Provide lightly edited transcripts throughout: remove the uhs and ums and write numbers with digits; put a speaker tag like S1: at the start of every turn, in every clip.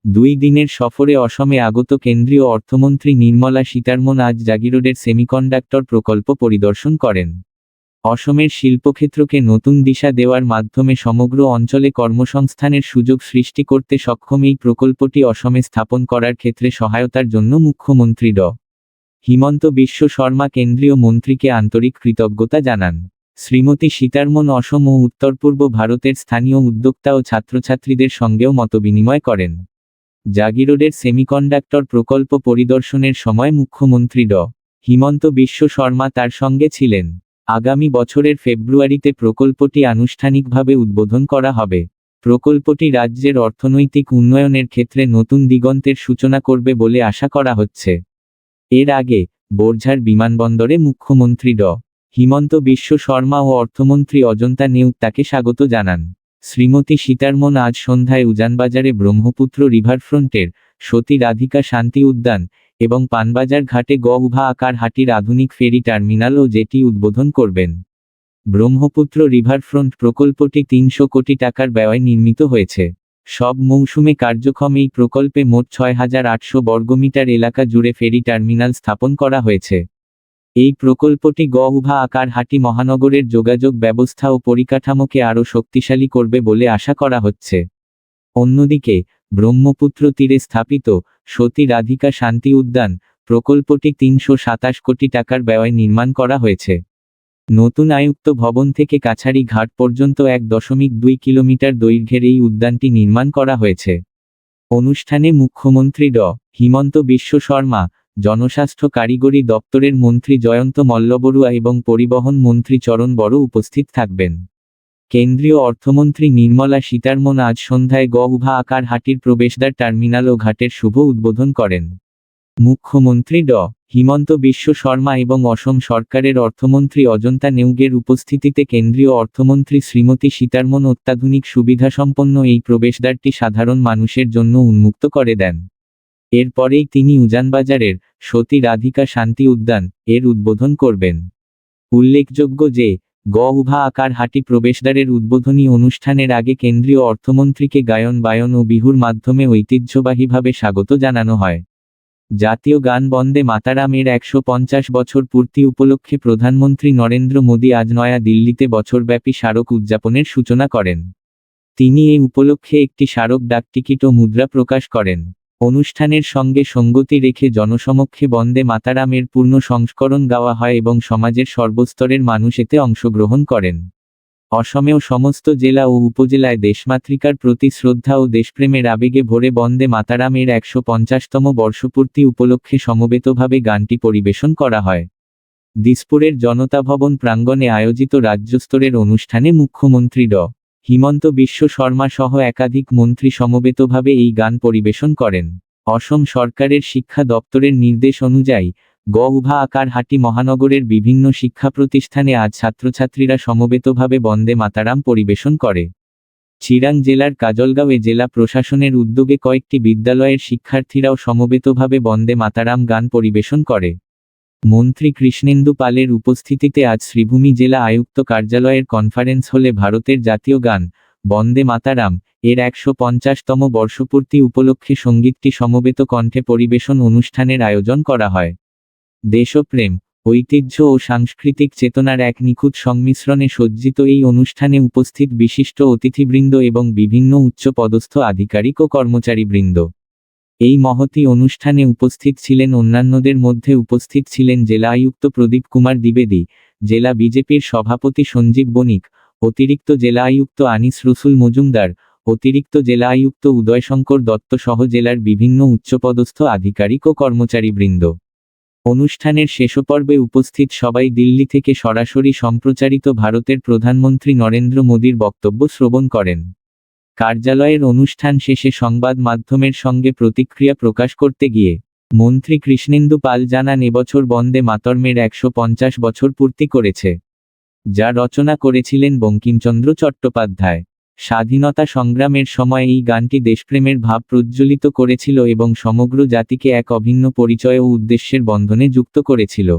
S1: 2 দিনের সফরে অসমে আগত কেন্দ্রীয় অর্থমন্ত্রী নির্মলা সীতারমণ আজ জাগিরোডের সেমিকন্ডাক্টর প্রকল্প পরিদর্শন করেন। অসমের শিল্পক্ষেত্রকে নতুন দিশা দেওয়ার মাধ্যমে সমগ্র অঞ্চলে কর্মসংস্থানের সুযোগ সৃষ্টি করতে সক্ষম এই প্রকল্পটি অসমে স্থাপন করার ক্ষেত্রে সহায়তার জন্য মুখ্যমন্ত্রী ড. হিমন্ত বিশ্ব শর্মা কেন্দ্রীয় মন্ত্রীকে আন্তরিক কৃতজ্ঞতা জানান। শ্রীমতী সীতারমণ অসম ও উত্তর পূর্ব ভারতের স্থানীয় উদ্যোক্তা ও ছাত্রছাত্রীদের সঙ্গেও মতবিনিময় করেন। জাগিরোডের সেমিকন্ডাক্টর প্রকল্প পরিদর্শনের সময় মুখ্যমন্ত্রী ড. হিমন্ত বিশ্ব শর্মা তার সঙ্গে ছিলেন। আগামী বছরের ফেব্রুয়ারিতে প্রকল্পটি আনুষ্ঠানিকভাবে উদ্বোধন করা হবে। প্রকল্পটি রাজ্যের অর্থনৈতিক উন্নয়নের ক্ষেত্রে নতুন দিগন্তের সূচনা করবে বলে আশা করা হচ্ছে। এর আগে বোরঝাড় বিমানবন্দরে মুখ্যমন্ত্রী ড. হিমন্ত বিশ্ব শর্মা ও অর্থমন্ত্রী অজন্তা নেউগ তাকে স্বাগত জানান। শ্রীমতী সীতারমণ আজ সন্ধ্যায় উজানবাজারে ব্রহ্মপুত্র রিভারফ্রন্টের সতী রাধিকা শান্তি উদ্যান এবং পানবাজার ঘাটে গ-উভা আকার হাটির আধুনিক ফেরি টার্মিনাল ও জেটি উদ্বোধন করবেন। ব্রহ্মপুত্র রিভারফ্রন্ট প্রকল্পটি 300 কোটি টাকার ব্যয়ে নির্মিত হয়েছে। সব মৌসুমে কার্যক্ষম এই প্রকল্পে মোট 6,800 বর্গমিটার এলাকা জুড়ে ফেরি টার্মিনাল স্থাপন করা হয়েছে। এই প্রকল্পটি গ-উভা আকার হাটি মহানগরের যোগাযোগ ব্যবস্থা ও পরিকাঠামোকে আরও শক্তিশালী করবে বলে আশা করা হচ্ছে। অন্যদিকে ব্রহ্মপুত্র তীরে স্থাপিত সতী রাধিকা শান্তি উদ্যান প্রকল্পটি 327 কোটি টাকার ব্যয়ে নির্মাণ করা হয়েছে। নতুন আয়ুক্ত ভবন থেকে কাছারি ঘাট পর্যন্ত 1.2 কিলোমিটার দৈর্ঘ্যের এই উদ্যানটি নির্মাণ করা হয়েছে। অনুষ্ঠানে মুখ্যমন্ত্রী ড. হিমন্ত বিশ্ব শর্মা, জনস্বাস্থ্য কারিগরি দপ্তরের মন্ত্রী জয়ন্ত মল্লবড়ুয়া এবং পরিবহন মন্ত্রী চরণ বড় উপস্থিত থাকবেন। কেন্দ্রীয় অর্থমন্ত্রী নির্মলা সীতারমণ আজ সন্ধ্যায় গ-উভা আকার হাটির প্রবেশদ্বার টার্মিনাল ও ঘাটের শুভ উদ্বোধন করেন। মুখ্যমন্ত্রী ড. হিমন্ত বিশ্ব শর্মা এবং অসম সরকারের অর্থমন্ত্রী অজন্তা নেউগের উপস্থিতিতে কেন্দ্রীয় অর্থমন্ত্রী শ্রীমতী সীতারমণ অত্যাধুনিক সুবিধাসম্পন্ন এই প্রবেশদ্বারটি সাধারণ মানুষের জন্য উন্মুক্ত করে দেন। এরপরেই তিনি উজানবাজারের সতী রাধিকা শান্তি উদ্যান এর উদ্বোধন করবেন। উল্লেখযোগ্য যে গ-উভা আকার হাটি প্রবেশদ্বারের উদ্বোধনী অনুষ্ঠানের আগে কেন্দ্রীয় অর্থমন্ত্রীকে গায়ন বায়ন ও বিহুর মাধ্যমে ঐতিহ্যবাহীভাবে স্বাগত জানানো হয়। জাতীয় গান বন্দে মাতারাম এর 150 বছর পূর্তি উপলক্ষে প্রধানমন্ত্রী নরেন্দ্র মোদী আজ নয়া দিল্লিতে বছরব্যাপী স্মারক উদযাপনের সূচনা করেন। তিনি এই উপলক্ষে একটি স্মারক ডাকটিকিট ও মুদ্রা প্রকাশ করেন। অনুষ্ঠানের সঙ্গে সঙ্গতি রেখে জনসমক্ষে বন্দে মাতারাম এর পূর্ণ সংস্করণ গাওয়া হয় এবং সমাজের সর্বস্তরের মানুষ এতে অংশগ্রহণ করেন। অসমেও সমস্ত জেলা ও উপজেলায় দেশমাতৃকার প্রতি শ্রদ্ধা ও দেশপ্রেমের আবেগে ভরে বন্দে মাতারাম এর 150তম বর্ষপূর্তি উপলক্ষে সমবেতভাবে গানটি পরিবেশন করা হয়। দিসপুরের জনতা ভবন প্রাঙ্গণে আয়োজিত রাজ্যস্তরের অনুষ্ঠানে মুখ্যমন্ত্রী ড. হিমন্ত বিশ্ব শর্মা সহ একাধিক মন্ত্রী সমবেতভাবে এই গান পরিবেশন করেন। অসম সরকারের শিক্ষা দপ্তরের নির্দেশ অনুযায়ী গ-উভা আকার হাটি মহানগরের বিভিন্ন শিক্ষা প্রতিষ্ঠানে আজ ছাত্রছাত্রীরা সমবেতভাবে বন্দে মাতারাম পরিবেশন করে। চিরাং জেলার কাজলগাঁওয়ে জেলা প্রশাসনের উদ্যোগে কয়েকটি বিদ্যালয়ের শিক্ষার্থীরাও সমবেতভাবে বন্দে মাতারাম গান পরিবেশন করে। মন্ত্রী কৃষ্ণেন্দু পালের উপস্থিতিতে আজ শ্রীভূমি জেলা আয়ুক্ত কার্যালয়ের কনফারেন্স হলে ভারতের জাতীয় গান বন্দে মাতারাম এর 150তম বর্ষপূর্তি উপলক্ষে সঙ্গীতটি সমবেত কণ্ঠে পরিবেশন অনুষ্ঠানের আয়োজন করা হয়। দেশপ্রেম, ঐতিহ্য ও সাংস্কৃতিক চেতনার এক নিখুঁত সংমিশ্রণে সজ্জিত এই অনুষ্ঠানে উপস্থিত বিশিষ্ট অতিথিবৃন্দ এবং বিভিন্ন উচ্চপদস্থ আধিকারিক ও কর্মচারীবৃন্দ। এই মহতী অনুষ্ঠানে উপস্থিত ছিলেন অন্যান্যদের মধ্যে উপস্থিত ছিলেন জেলা আয়ুক্ত প্রদীপ কুমার দ্বিবেদী, জেলা বিজেপির সভাপতি সঞ্জীব বণিক, অতিরিক্ত জেলা আয়ুক্ত আনিস রসুল মজুমদার, অতিরিক্ত জেলা আয়ুক্ত উদয়শঙ্কর দত্ত সহ জেলার বিভিন্ন উচ্চপদস্থ আধিকারিক ও কর্মচারীবৃন্দ। অনুষ্ঠানের শেষপর্বে উপস্থিত সবাই দিল্লি থেকে সরাসরি সম্প্রচারিত ভারতের প্রধানমন্ত্রী নরেন্দ্র মোদীর বক্তব্য শ্রবণ করেন। কার্যালয়ের অনুষ্ঠান শেষে সংবাদ মাধ্যমের সঙ্গে প্রতিক্রিয়া প্রকাশ করতে গিয়ে মন্ত্রী কৃষ্ণেন্দু পাল জানান, এবছর বন্দে মাতরমের 150 বছর পূর্তি করেছে, যা রচনা করেছিলেন বঙ্কিমচন্দ্র চট্টোপাধ্যায়। স্বাধীনতা সংগ্রামের সময় এই গানটি দেশপ্রেমের ভাব প্রজ্বলিত করেছিল এবং সমগ্র জাতিকে এক অভিন্ন পরিচয় ও উদ্দেশ্যের বন্ধনে যুক্ত করেছিল।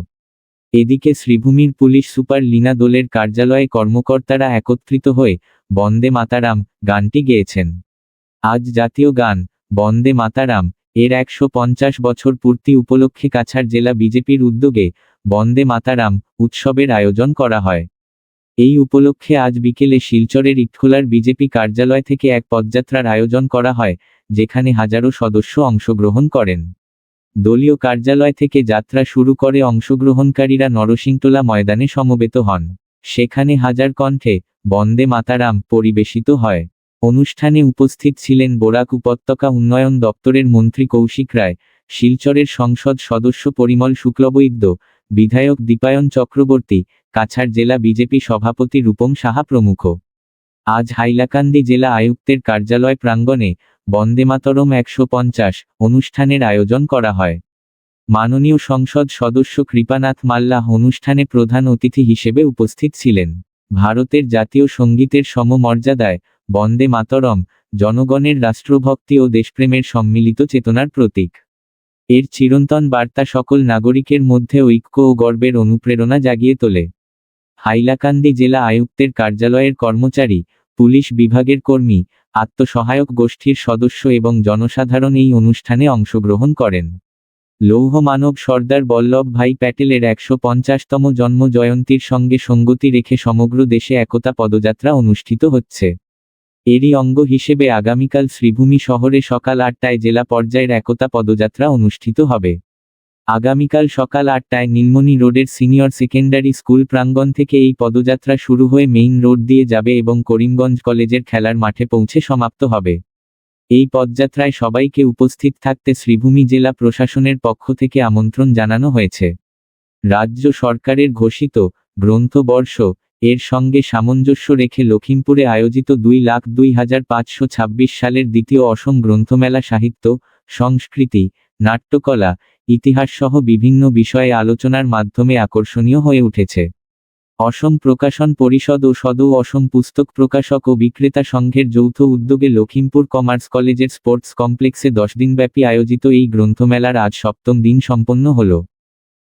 S1: এদিকে শ্রীভূমির পুলিশ সুপার লীনা দোলের কার্যালয়ে কর্মকর্তারা একত্রিত হয়ে বন্দে মাতারাম গানটি গেয়েছেন। আজ জাতীয় গান বন্দে মাতারাম এর 150 বছর পূর্তি উপলক্ষে কাছাড় জেলা বিজেপির উদ্যোগে বন্দে মাতারাম উৎসবের আয়োজন করা হয়। এই উপলক্ষে আজ বিকেলে শিলচরের ইটখোলার বিজেপি কার্যালয় থেকে এক পদযাত্রার আয়োজন করা হয়, যেখানে হাজারো সদস্য অংশগ্রহণ করেন। দলীয় কার্যালয় থেকে যাত্রা শুরু করে অংশগ্রহণকারীরা নরসিংটোলা ময়দানে সমবেত হন। সেখানে হাজার কণ্ঠে বন্দে মাতারাম পরিবেশিত হয়। অনুষ্ঠানে উপস্থিত ছিলেন বরাক উপত্যকা উন্নয়ন দপ্তরের মন্ত্রী কৌশিক রায়, শিলচরের সংসদ সদস্য পরিমল শুক্লবৈদ্য, বিধায়ক দীপায়ন চক্রবর্তী, কাছাড় জেলা বিজেপি সভাপতি রূপম সাহা প্রমুখ। আজ হাইলাকান্দি জেলা আয়ুক্তের কার্যালয় প্রাঙ্গণে বন্দে মাতরম 150 অনুষ্ঠানের আয়োজন করা হয়। মাননীয় সংসদ সদস্য কৃপানাথ মাল্লাহ অনুষ্ঠানে প্রধান অতিথি হিসেবে উপস্থিত ছিলেন। ভারতের জাতীয় সঙ্গীতের সমমর্যাদায় বন্দে মাতরম জনগণের রাষ্ট্রভক্তি ও দেশপ্রেমের সম্মিলিত চেতনার প্রতীক। এর চিরন্তন বার্তা সকল নাগরিকের মধ্যে ঐক্য ও গর্বের অনুপ্রেরণা জাগিয়ে তোলে। হাইলাকান্দি জেলা আয়ুক্তের কার্যালয়ের কর্মচারী, পুলিশ বিভাগের কর্মী, আত্মসহায়ক গোষ্ঠীর সদস্য এবং জনসাধারণ এই অনুষ্ঠানে অংশগ্রহণ করেন। লৌহ মানব সর্দার বল্লভভাই প্যাটেলের 150তম জন্ম জয়ন্তীর সঙ্গে সঙ্গতি রেখে সমগ্র দেশে একতা পদযাত্রা অনুষ্ঠিত হচ্ছে। এরই অঙ্গ হিসেবে আগামীকাল শ্রীভূমি শহরে সকাল 8টায় জেলা পর্যায়ের একতা পদযাত্রা অনুষ্ঠিত হবে। আগামীকাল সকাল 8টায় নীলমণি রোডের সিনিয়র সেকেন্ডারি স্কুল প্রাঙ্গণ থেকে এই পদযাত্রা শুরু হয়ে মেইন রোড দিয়ে যাবে এবং করিমগঞ্জ কলেজের খেলার মাঠে পৌঁছে সমাপ্ত হবে। এই পদযাত্রায় সবাইকে উপস্থিত থাকতে শ্রীভূমি জেলা প্রশাসনের পক্ষ থেকে আমন্ত্রণ জানানো হয়েছে। রাজ্য সরকারের ঘোষিত গ্রন্থবর্ষ এর সঙ্গে সামঞ্জস্য রেখে লখিমপুরে আয়োজিত 2,02,526 সালের দ্বিতীয় অসম গ্রন্থমেলা সাহিত্য, সংস্কৃতি, নাট্যকলা, ইতিহাসসহ বিভিন্ন বিষয়ে আলোচনার মাধ্যমে আকর্ষণীয় হয়ে উঠেছে। অসম প্রকাশন পরিষদ ও সদৌ অসম পুস্তক প্রকাশক ও বিক্রেতা সংঘের যৌথ উদ্যোগে লখিমপুর কমার্স কলেজের স্পোর্টস কমপ্লেক্সে 10 দিনব্যাপী আয়োজিত এই গ্রন্থমেলার আজ 7ম দিন সম্পন্ন হল।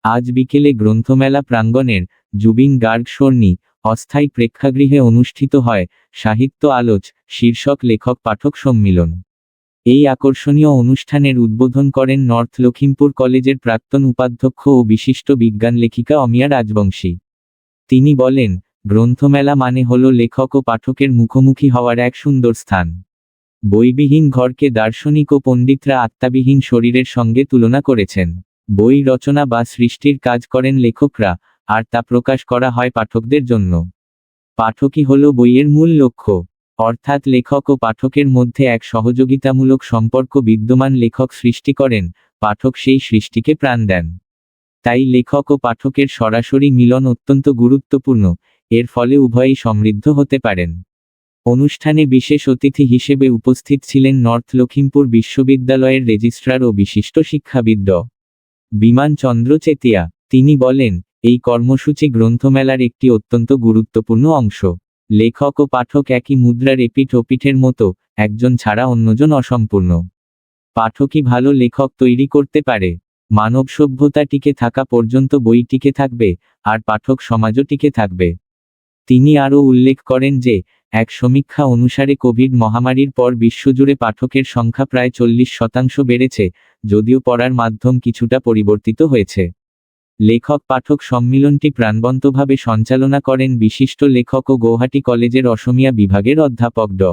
S1: আজ বিকেলে গ্রন্থমেলা প্রাঙ্গণের জুবিন গার্গ সরণি অস্থায়ী প্রেক্ষাগৃহে অনুষ্ঠিত হয় সাহিত্য আলোচ শীর্ষক লেখক পাঠক সম্মিলন। এই আকর্ষণীয় অনুষ্ঠানের উদ্বোধন করেন নর্থ লখিমপুর কলেজের প্রাক্তন উপাধ্যক্ষ ও বিশিষ্ট বিজ্ঞান লেখিকা অমিয়া রাজবংশী। তিনি বলেন, গ্রন্থমেলা মানে হলো লেখক ও পাঠকের মুখোমুখি হওয়ার এক সুন্দর স্থান। বইবিহীন ঘরকে দার্শনিক ও পণ্ডিতরা আত্মাবিহীন শরীরের সঙ্গে তুলনা করেছেন। বই রচনা বা সৃষ্টির কাজ করেন লেখকরা, আর তা প্রকাশ করা হয় পাঠকদের জন্য। পাঠকই হলো বইয়ের মূল লক্ষ্য, অর্থাৎ লেখক ও পাঠকের মধ্যে এক সহযোগিতামূলক সম্পর্ক বিদ্যমান। লেখক সৃষ্টি করেন, পাঠক সেই সৃষ্টিকে প্রাণ দেন। তাই লেখক ও পাঠকের সরাসরি মিলন অত্যন্ত গুরুত্বপূর্ণ, এর ফলে উভয়ই সমৃদ্ধ হতে পারেন। অনুষ্ঠানে বিশেষ অতিথি হিসেবে উপস্থিত ছিলেন নর্থ লখিমপুর বিশ্ববিদ্যালয়ের রেজিস্ট্রার ও বিশিষ্ট শিক্ষাবিদ ড. বিমান চন্দ্র চেতিয়া। তিনি বলেন, এই কর্মসূচি গ্রন্থমেলার একটি অত্যন্ত গুরুত্বপূর্ণ অংশ। লেখক ও পাঠক একই মুদ্রার এপিঠ ওপিঠের মতো, একজন ছাড়া অন্যজন অসম্পূর্ণ। পাঠকই ভালো লেখক তৈরি করতে পারে। মানব সভ্যতা টিকে থাকা পর্যন্ত বই টিকে থাকবে, আর পাঠক সমাজও টিকে থাকবে। তিনি আরও উল্লেখ করেন যে, এক সমীক্ষা অনুসারে কোভিড মহামারীর পর বিশ্বজুড়ে পাঠকের সংখ্যা প্রায় 40% বেড়েছে, যদিও পড়ার মাধ্যম কিছুটা পরিবর্তিত হয়েছে। লেখক পাঠক সম্মিলনটি প্রাণবন্তভাবে সঞ্চালনা করেন বিশিষ্ট লেখক ও গৌহাটি কলেজের অসমীয়া বিভাগের অধ্যাপক ড.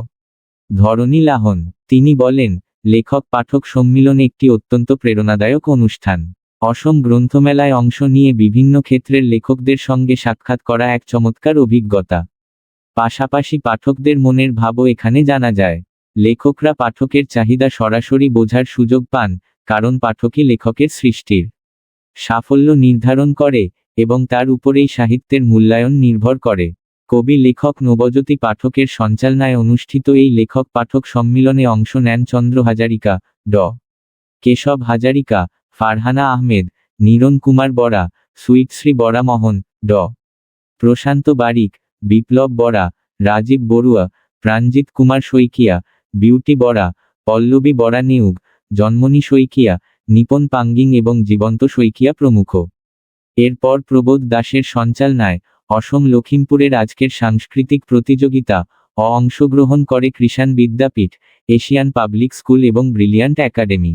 S1: ধরণী লাহন। তিনি বলেন, লেখক পাঠক সম্মিলন একটি অত্যন্ত প্রেরণাদায়ক অনুষ্ঠান। অসম গ্রন্থমেলায় অংশ নিয়ে বিভিন্ন ক্ষেত্রের লেখকদের সঙ্গে সাক্ষাৎ করা এক চমৎকার অভিজ্ঞতা। পাশাপাশি পাঠকদের মনের ভাবও এখানে জানা যায়। লেখকরা পাঠকের চাহিদা সরাসরি বোঝার সুযোগ পান, কারণ পাঠকই লেখকের সৃষ্টির সাফল্য নির্ধারণ করে, এবং তার উপরেই সাহিত্যের মূল্যায়ন নির্ভর করে। কবি লেখক নবজ্যোতি পাঠকের সঞ্চালনায় অনুষ্ঠিত এই লেখক পাঠক সম্মিলনে অংশ নেন চন্দ্র হাজারিকা, ড. কেশব হাজারিকা, ফারহানা আহমেদ, নীরণ কুমার বরা, সুইটশ্রী বরা মোহন, ড. প্রশান্ত বারিক, বিপ্লব বরা, রাজীব বড়ুয়া, প্রাণজিৎ কুমার শইকিয়া, বিউটি বরা, পল্লবী বরা নিউগ, জন্মনী শইকিয়া, নিপন পাঙ্গিং এবং জীবন্ত শইকিয়া প্রমুখ। এরপর প্রবোধ দাসের সঞ্চালনায় অসম লখিমপুরের আজকের সাংস্কৃতিক প্রতিযোগিতা অংশগ্রহণ করে কৃষাণ বিদ্যাপীঠ, এশিয়ান পাবলিক স্কুল এবং ব্রিলিয়ান্ট একাডেমি।